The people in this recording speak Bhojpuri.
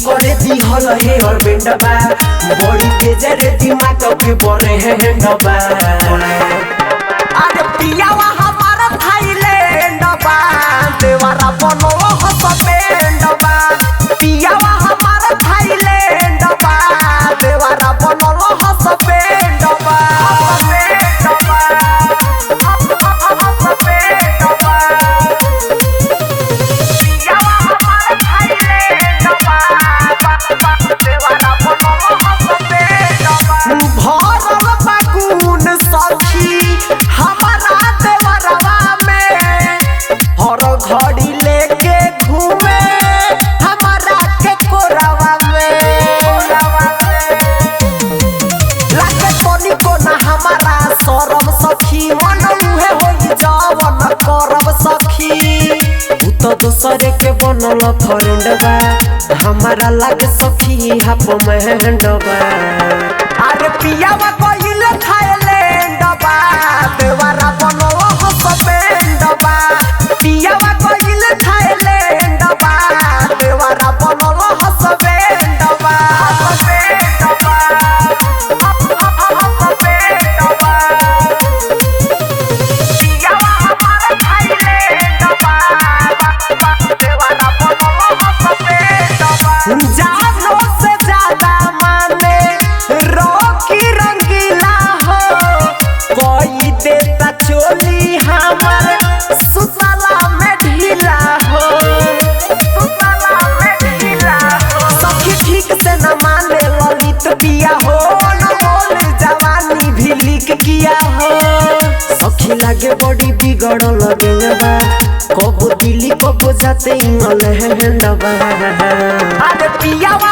करे दी हल हे और बेंडबा बड़ी तेज रे दिमाग के बरे हैंडबा अरे पियावा हमारा थाईलैंडबा देवारा बनो हस बेंडबा पियावा हमारा थाईलैंडबा देवारा बनो हस बेंडबा घड़ी लेके घूमे हमारा के कोरावा में लागे तोनी को ना हमारा शरम सखी मन उहे होई जवन करब सखी उ तो दूसरे के बनल फ्रेंडबा हमारा लागे सखी हाफ महंडबा अरे पियावा कइल थाईलैंडबा देवारा बनल हस बेंडबा पियावा कइल थाईलैंडबा देवारा बनल हस बेंडबा पियावा हमारा थाईलैंडबा देवारा बनल हस बेंडबा जानो से ज्यादा माने रॉकी रंगीला हो कोई देता चोली हमार सुतला में ढीला हो सखी ठीक से न माने ललित पिया हो न बोल जवानी भी लिख किया हो सखी लागे बड़ी बिगड़ल गेंगबा कबो दिल्ली कबो जाते इंग्लैंडबा अरे पियावा